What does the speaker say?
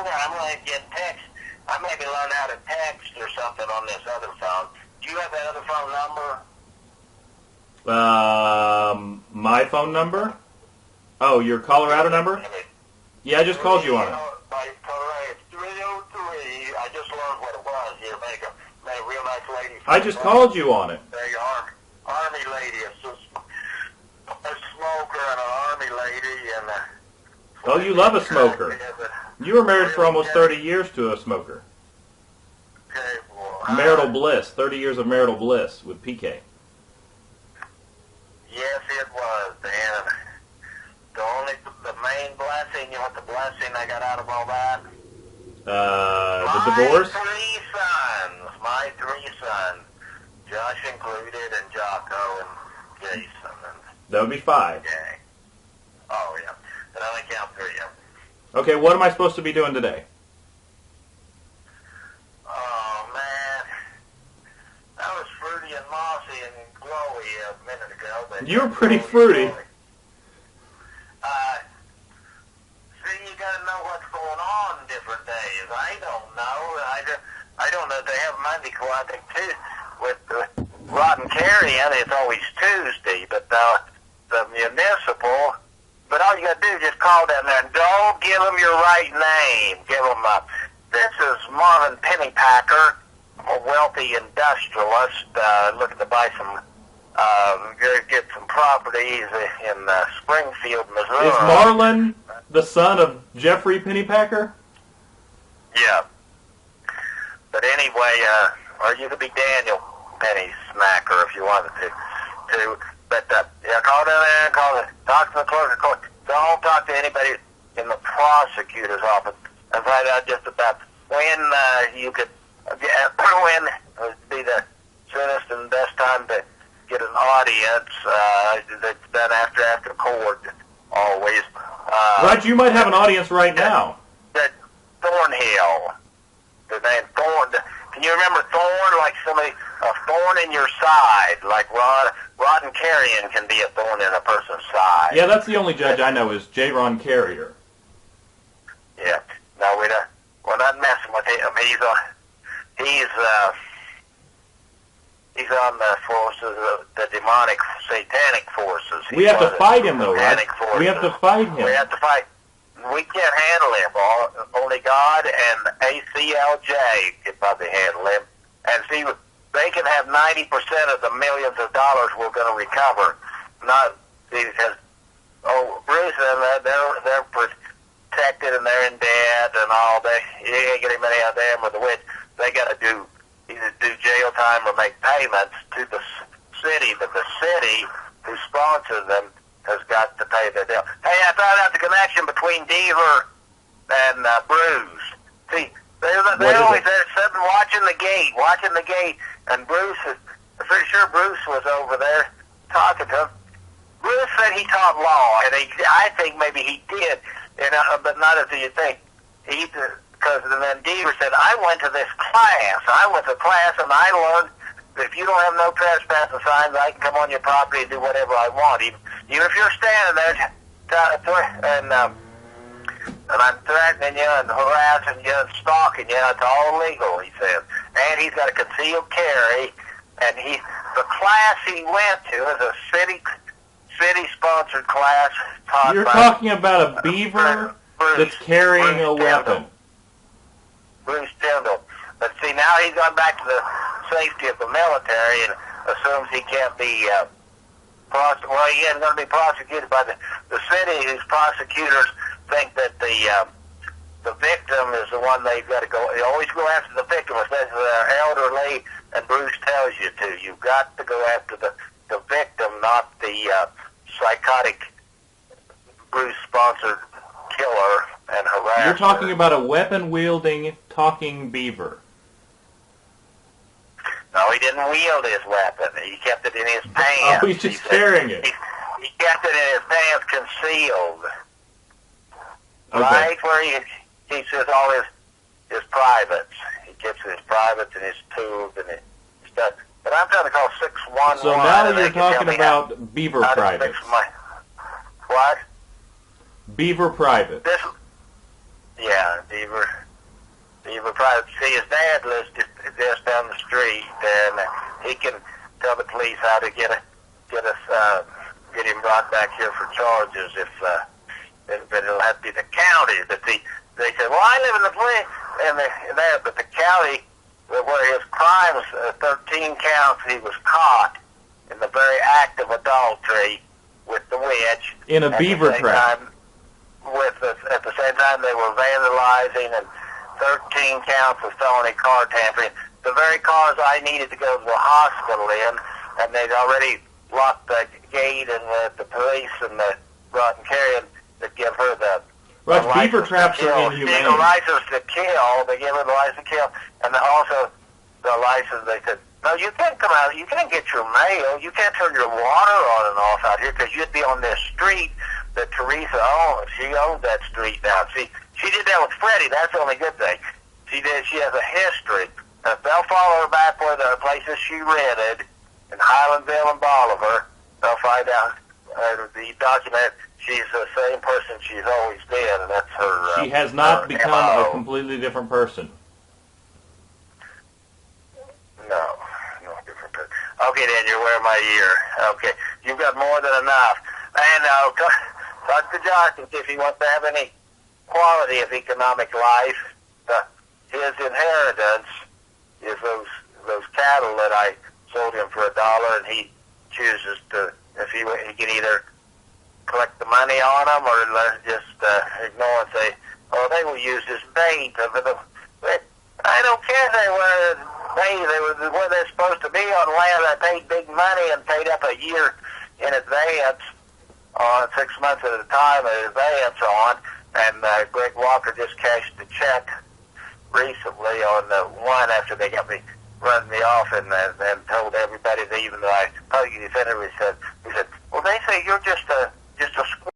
I'm going to get text. I maybe learn how to text or something on this other phone. Do you have that other phone number? My phone number? Oh, your Colorado number? Yeah, I just called you on it. My Colorado, it's 303. I just learned what it was here. Make a real nice lady. I just called you on it. There you are. Army lady. It's a smoker and an army lady. And oh, you love a smoker. You were married for almost 30 years to a smoker. Okay, well, Marital bliss. 30 years of marital bliss with PK. Yes, it was, Dan. The main blessing, you know what the blessing I got out of all that? The divorce? My three sons, Josh included, and Jocko, and Jason. And That would be 5. yeah. Oh, yeah. And I only count 3 of them. Okay, what am I supposed to be doing today? Oh, man. That was fruity and mossy and glowy a minute ago. But You were pretty fruity. See, you got to know what's going on different days. I don't know. I don't know if they have Monday, I think, too. With Rotten Carrion, it's always Tuesday. But the municipal, but all you got to do is just call down there and don't give them your right name. Give them this is Marvin Pennypacker, a wealthy industrialist, looking to buy some, get some properties in Springfield, Missouri. Is Marlon the son of Jeffrey Pennypacker? Yeah. But anyway, or you could be Daniel Penny Smacker if you wanted to. But yeah, call down there and talk to the clerk. Don't talk to anybody in the prosecutor's office and find out just about when you could, when would be the soonest and best time to get an audience. That's done after court, always. Right, you might have an audience right now. That Thornhill, the name Thorn. Can you remember Thorn? Like somebody, a thorn in your side, like Rotten Carrion can be a thorn in a person's side. Yeah, that's the only judge I know is J. Ron Carrier. Yeah. No, we're not messing with him. He's on the forces, the demonic, satanic forces. We have to fight him, though, right? We have to fight him. We have to fight. We can't handle him. Only God and ACLJ can probably handle him. And see, they can have 90% of the millions of dollars we're going to recover. Not because Bruce and they're protected and they're in debt and all. You ain't getting money out of them with the witch. They got to either do jail time or make payments to the city, but the city who sponsors them has got to pay their debt. Hey, I found out the connection between Deaver and Bruce. See, they're always there sitting watching the gate, and Bruce I'm pretty sure Bruce was over there talking to him. Bruce said he taught law, and I think maybe he did, but not as you think. Because then Deaver said, I went to this class. And I learned that if you don't have no trespassing signs, I can come on your property and do whatever I want. Even if you're standing there and I'm threatening you and harassing you and stalking you, it's all legal, he says. And he's got a concealed carry, and the class he went to is a city-sponsored class taught You're by talking about a beaver that's carrying a weapon. Bruce Tyndall. But see, now he's gone back to the safety of the military and assumes he can't be he isn't going to be prosecuted by the city, whose prosecutors think that the victim is the one they've got to go. They always go after the victim, especially if they're elderly, and Bruce tells you to. You've got to go after the victim, not the psychotic Bruce-sponsored killer and harasser. You're talking about a weapon-wielding, talking beaver. No, he didn't wield his weapon. He kept it in his pants. Oh, he's just carrying it. He kept it in his pants concealed. Okay. Right where he keeps all his privates. He keeps his privates and his tools and his stuff. But I'm trying to call 611. So now you're talking about beaver privates. What? Beaver privates. Yeah, Beaver probably see his dad lives just down the street, and he can tell the police how to get him brought back here for charges. But it'll have to be the county. But they said, well, I live in the police, but the county where his crimes, 13 counts, he was caught in the very act of adultery with the witch. In a beaver trap. At the same time, they were vandalizing, and 13 counts of felony car tampering. The very cars I needed to go to the hospital in, and they'd already locked the gate, and the police and the brought and carried to give her the beaver traps are inhumane. The license to kill. They gave her the license to kill, and also the license. They said, no, you can't come out. You can't get your mail. You can't turn your water on and off out here because you'd be on this street that Teresa owns. She owns that street now. See, she did that with Freddie. That's the only good thing. She has a history. If they'll follow her back where the places she rented in Highlandville and Bolivar, they'll find out the document. She's the same person she's always been, and that's her. She has not become MO. a completely different person. No different person. Okay, then you're wearing my ear. Okay, you've got more than enough. And talk to Josh and see if he wants to have any quality of economic life. His inheritance is those cattle that I sold him for $1, and he chooses to, if he can either collect the money on them or just ignore and say, oh, they will use this bait. I don't care if they were where they're supposed to be on land. I paid big money and paid up a year in advance, on 6 months at a time in advance on, and Greg Walker just cashed the check recently on the one after they got me run me off and told everybody that even though I public defender, he said, well, they say you're just a